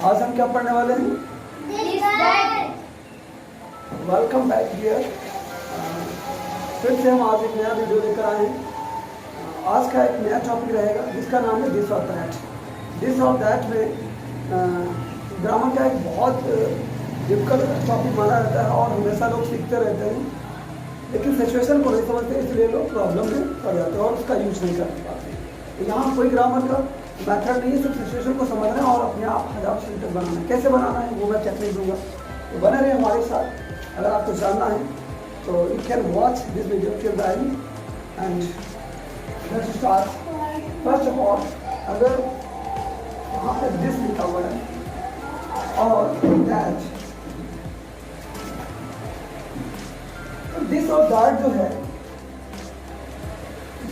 आज हम क्या पढ़ने वाले हैं? Welcome back here. फिर से हम आज एक नया वीडियो लेकर आए हैं। आज का एक नया टॉपिक रहेगा जिसका नाम है दिस और दैट। दिस और दैट में ग्रामर का एक बहुत डिफिकल्ट टॉपिक माना रहता है और हमेशा लोग सीखते रहते हैं, लेकिन सिचुएशन को नहीं समझते, इसलिए लोग प्रॉब्लम में पड़ जाते हैं और उसका यूज नहीं कर पाते। तो यहाँ कोई ग्रामर का मेथड नहीं है, सिर्फ सिचुएशन को समझना है और अपने आप हजार सेंटेंस बनाना है। कैसे बनाना है वो मैं टेक्निक दूंगा, तो बने रहे हमारे साथ। अगर आपको जानना है तो you can watch this video till the end and let's start. First of all, अगर यहाँ पे दिस लिखा हुआ है और दैट, दिस और दैट जो है,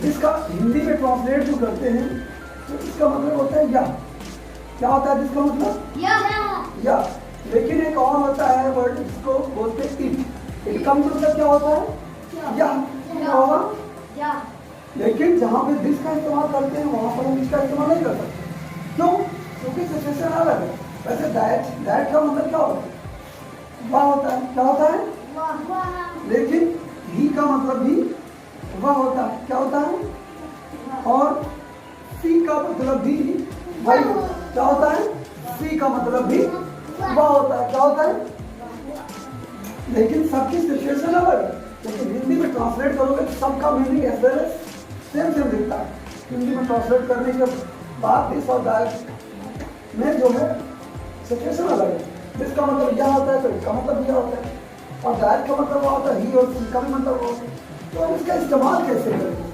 जिसका हिंदी में ट्रांसलेट जो करते हैं तो इसका मतलब होता है या। क्या होता है इसका मतलब? या। लेकिन एक और होता है वर्ड जिसको बोलते हैं इट। इट का मतलब क्या होता है? या। क्या होगा? या। लेकिन जहाँ पे दिस का इस्तेमाल करते हैं वहाँ पर हम इसका इस्तेमाल नहीं कर सकते। क्यों? क्योंकि सिचुएशन अलग है। वैसे दैट का मतलब क्या होता है? वह होता है। क्या होता है? लेकिन ही का मतलब भी वह होता है। क्या होता है? और सी का मतलब भी वही होता है। क्या होता है? सी का मतलब भी वह होता है। क्या होता है? लेकिन सबकी सिचुएशन अलग है। लेकिन हिंदी में ट्रांसलेट करोगे तो सबका meaning as well as same दिखता है। हिंदी में ट्रांसलेट करने के बाद दिस और दैट में जो है सिचुएशन अलग है। दिस का मतलब यह होता है तो इसका मतलब यह होता है, और दैट का मतलब वह होता है ही, और सी का भी मतलब होता है। तो हम इसका इस्तेमाल कैसे करेंगे?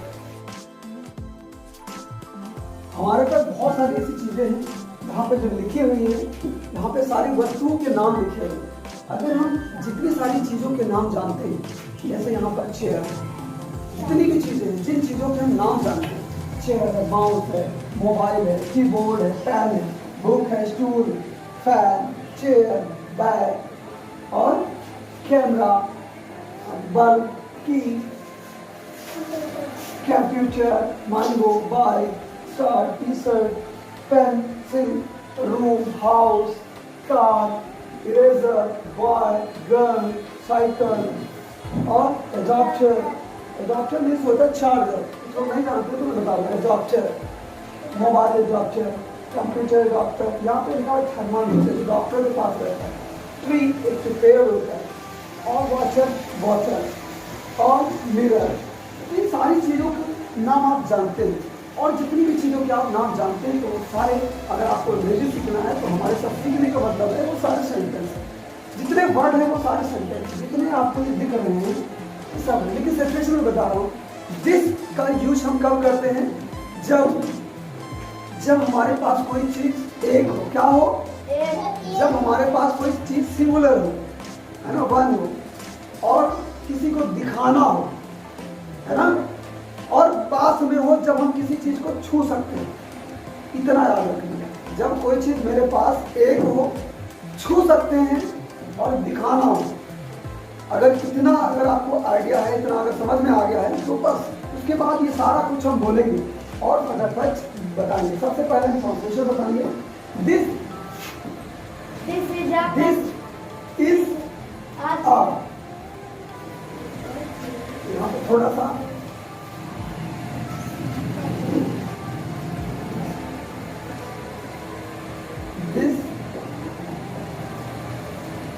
हमारे पास बहुत सारी ऐसी चीजें हैं जहाँ पे जो लिखी हुई है, यहाँ पे सारी वस्तुओं के नाम लिखे हुए हैं। अगर हम जितनी सारी चीजों के नाम जानते हैं, जैसे यहाँ पर चेयर, जितनी भी चीजें हैं, जिन चीजों के हम नाम जानते हैं, चेयर है, माउस है, मोबाइल है, कीबोर्ड है, पेन है, बुक है, स्टूल, फैन, चेयर, बैग और कैमरा, बल्ब, की, computer, mango, bike, shirt, T shirt, pencil, room, house, car, eraser, boy, gun, cycle और एडॉप्टर। एडॉप्टर मीन्स होता है चार्जर। जो नहीं जानते तो मैं बता दूँ। Adapter, mobile adapter, computer adapter, यहाँ पे लिखा है थर्मामीटर, डॉक्टर के पास रहता है। ट्री एक पेड़ होता है, और वॉचर बॉटल और मिरर। इन सारी चीज़ों के नाम आप जानते हैं, और जितनी भी चीज़ों के आप नाम जानते हैं तो वो सारे, अगर आपको अंग्रेजी सीखना है तो हमारे साथ सीखने का मतलब है वो सारे सेंटेंस हैं। जितने वर्ड हैं वो सारे सेंटेंस, जितने आपको ये दिख रहे हैं सब। लेकिन सिचुएशन में बता रहा हूँ, दिस का यूज हम कब करते हैं? जब हमारे पास कोई चीज़ एक हो। क्या हो? जब हमारे पास कोई चीज़ सिंगुलर हो, है ना, वन हो, और किसी को दिखाना हो, है ना, और पास में हो, जब हम किसी चीज को छू सकते हैं। इतना याद रखिए, जब कोई चीज मेरे पास एक हो, छू सकते हैं और दिखाना हो। अगर अगर आपको आइडिया है, इतना अगर समझ में आ गया है तो बस उसके बाद ये सारा कुछ हम बोलेंगे और फटाफट बताएंगे। सबसे पहले हम ट्रांसलेशन बताएंगे। दिस इज यहाँ पे थोड़ा सा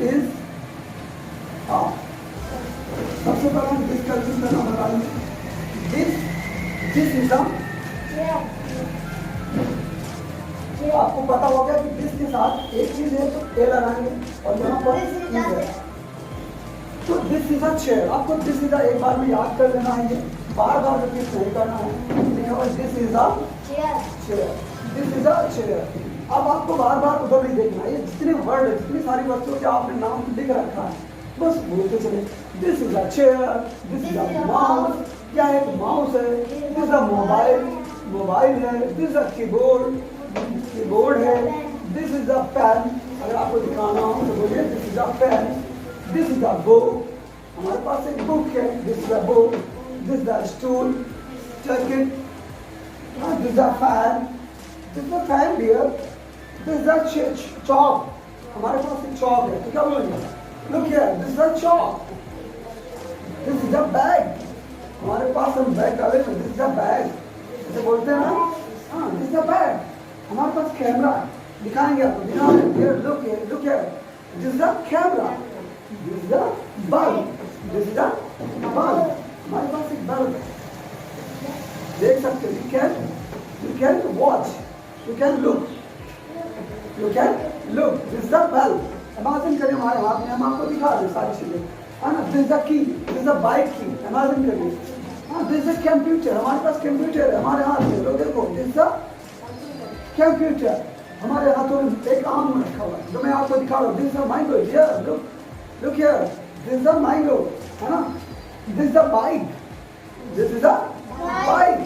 इज सबसे पहले हम दिस का यूज करना बताएंगे। दिस इज आपको पता होगा कि दिस के साथ एक चीज है तो ए लगाएंगे, और यहाँ पर इज है तो दिस इज अ चेयर। आपको दिस इज एक बार में याद कर लेना है, ये बार बार रिपीट नहीं करना है। लिखा हुआ this is a chair, this is a chair. अब आपको बार बार उधर नहीं देखना है। ये जितने वर्ड है, जितनी सारी वस्तुओं के आपने नाम लिख रखा है, बस बोलते चले। This is a chair, this is a mouse, क्या है? माउस है। दिस इज अ मोबाइल है। दिस इज अ कीबोर्ड है। दिस इज अ पेन, अगर आपको दिखाना हो तो बोलिए this is a pen. This is a book, हमारे पास एक बुक है। This is a book. This is a stool, take it. This is a fan. This is a fan dear. This is a chalk. हमारे पास एक chalk है, तो क्या बोलेंगे? Look here, this is a chalk. This is a bag. हमारे पास हम bag डाले तो this is a bag. ऐसे बोलते हैं ना? हाँ, this is a bag. हमारे पास कैमरा है, दिखाएंगे आपको, दिखाएंगे. Here, look here. This is a camera. This is a bulb. This is a bulb. हमारे पास एक bulb है. देख सकते हो, you can watch, you can look. You can look. This is a bulb. Imagine करिए हमारे हाथ में, हम आपको दिखा रहे हैं सारी चीजें, है ना? This is a key. This is a bike key. Imagine करिए. हाँ, this is a computer. हमारे पास कंप्यूटर है हमारे हाथ में. लो देखो, this is a computer. हमारे हाथों में एक आम में रखा हुआ है, जो मैं आपको दिखा रहा हूँ. This is a mango. Here, look here. This is a mango. है ना? This is a bike. This is a bike.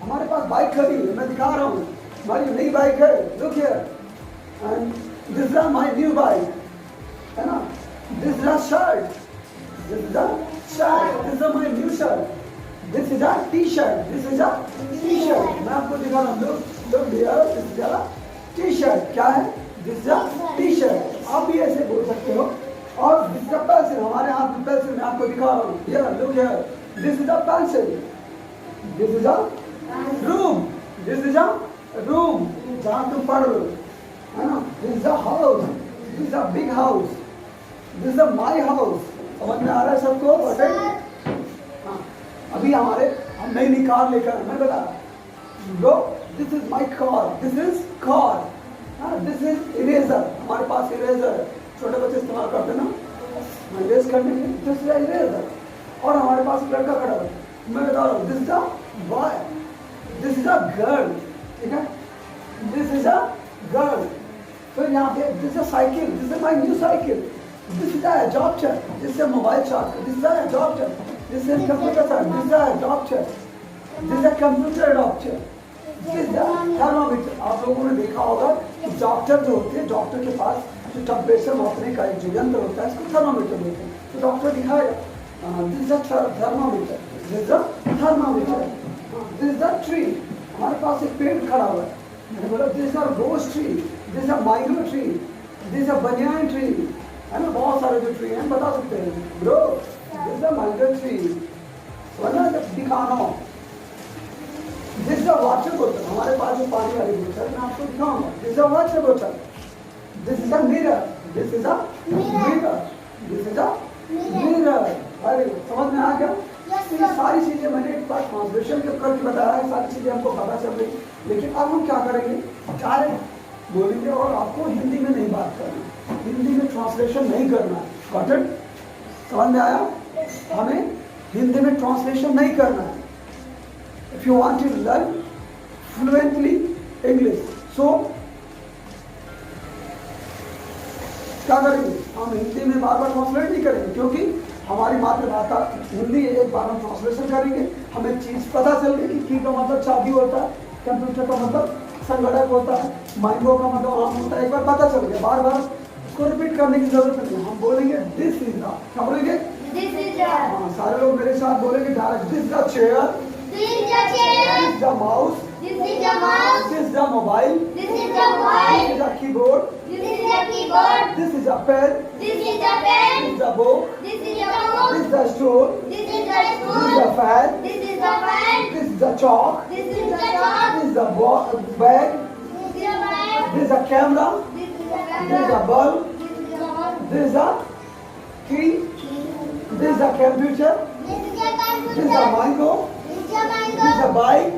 हमारे पास बाइक खड़ी है, मैं दिखा रहा हूँ. हमारी नई बाइक है. Look here. And this is my new bike. है ना? This is a shirt. This is a shirt. This is my new shirt. This is a t-shirt. This is a t-shirt. मैं आपको दिखा रहा हूँ. Look here. This is a t-shirt. क्या है? This is a t-shirt. आप भी ऐसे बोल सकते हो. और this is a pencil. हमारे हाथ में पेंसिल मैं आपको दिखा रहा हूँ. Here, look here. This is a pencil. This is a room. This is a room. जहाँ तुम पढ़ रहे हो, है ना? This is a house. This is a big house. This is a my house. समझ में आ रहा है सबको? हाँ. अभी हम नई कार लेकर, मैं बता लो. This is my car. This is car. This is eraser. हमारे पास eraser है. छोटे बच्चे इस्तेमाल करते ना, इरेज करने के लिए. This is a eraser. और हमारे पास एक लड़का खड़ा है, मैं बता रहा हूँ. This is a boy. This is a girl. ठीक है? This is a girl. फिर यहाँ पे this is a cycle. This is my new cycle. This is a adapter. This is a mobile charger. This is a adapter. This is a computer charger. This is a adapter. This is a computer adapter. This is a thermometer. आप लोगों ने देखा होगा कि doctor जो होते हैं, doctor के पास जो टेम्परेचर मापने का एक जो यंत्र होता है, इसको थर्मामीटर बोलते हैं. तो डॉक्टर दिखाएगा. This is a thermometer. This is a thermometer. This is a tree. हमारे पास एक पेड़ खड़ा हुआ है. मैंने बोला this is a rose tree. This is a mango tree. This is a banyan tree. है ना? बहुत सारे जो ट्री हैं बता सकते हैं. Bro, this is a mango tree. वरना जब दिखाना हो. This is a water bottle. हमारे पास जो पानी वाली बोतल मैं आपको दिखाऊंगा. This is a water bottle. This is a mirror. This is a mirror. This is a mirror. अरे समझ में आ गया? ये सारी चीजें मैंने एक बार ट्रांसलेशन करके बताया है. सारी चीजें हमको पता चल गई. लेकिन अब हम क्या करेंगे? डायरेक्ट बोलेंगे और आपको हिंदी में नहीं बात करना, हिंदी में ट्रांसलेशन नहीं करना. Got it? समझ में आया? हमें हिंदी में ट्रांसलेशन नहीं करना है. If you want to learn fluently English, so क्या करेंगे? हम हिंदी में बार बार ट्रांसलेट नहीं करेंगे, क्योंकि हमारी मातृभाषा हिंदी है. एक बार हम ट्रांसलेशन करेंगे, हमें चीज पता चल गई कि की का मतलब चाबी होता है, कंप्यूटर का मतलब संगणक होता है, मैंगो का मतलब आम होता है. एक बार पता चल गया, बार बार उसको रिपीट करने की जरूरत नहीं. हम बोलेंगे दिस इज द, क्या बोलेंगे? This is the. हाँ, सारे लोग मेरे साथ बोलेंगे direct. This the chair. This the chair. This the mouse. This is the mouse. This the mobile. This is the mobile. This is the keyboard. This is the keyboard. This is the pen. This is the pen. This is the book. This is the book. This is the stool. This is the stool. This is the fan. This is the fan. This is the chalk. This is the chalk. This is the bag. This is a camera. This is a bulb. This is a key. This is a computer. This is a mango. This is a bike.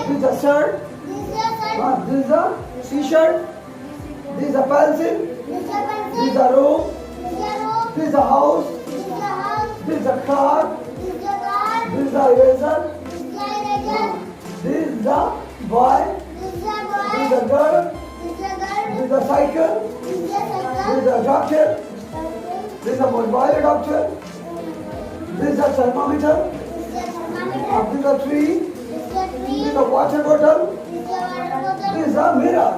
This is a shirt. This is a t-shirt. This is a pencil. This is a room. This is a house. This is a car. This is a eraser. This is the boy. This is the girl. This is the cycle. This is the doctor. This is a mobile doctor. This is a thermometer. This is a tree. This is a water bottle. This is a mirror.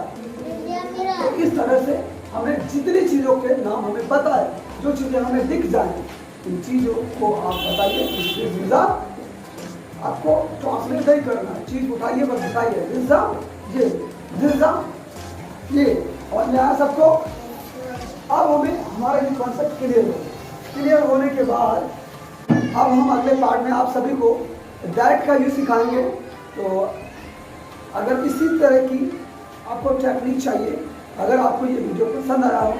तो इस तरह से हमें जितनी चीजों के नाम हमें पता है, जो चीजें हमें दिख जाए, इन चीजों को आप बताइए. आपको ट्रांसलेट नहीं करना है, चीज उठाइए बस बताइए. दिस ये और यहाँ सबको अब हमें हमारा ये कॉन्सेप्ट क्लियर होने के बाद अब हम अगले पार्ट में आप सभी को दैट का यूज सिखाएंगे। तो अगर इसी तरह की आपको टेक्निक चाहिए, अगर आपको ये वीडियो पसंद आया हो,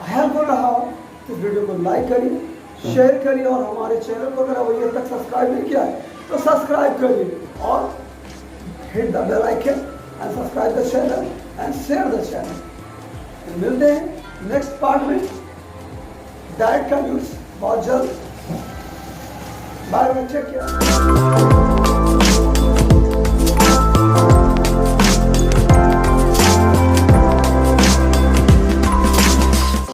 हेल्पफुल रहा हो, तो इस वीडियो को लाइक करिए, शेयर करिए और हमारे चैनल को अगर अभी तक सब्सक्राइब नहीं किया है तो सब्सक्राइब करिए और hit the bell icon and subscribe the channel and share the channel. मिलते हैं नेक्स्ट पार्ट में दैट का यूज बहुत जल्द। Bye bye, take care.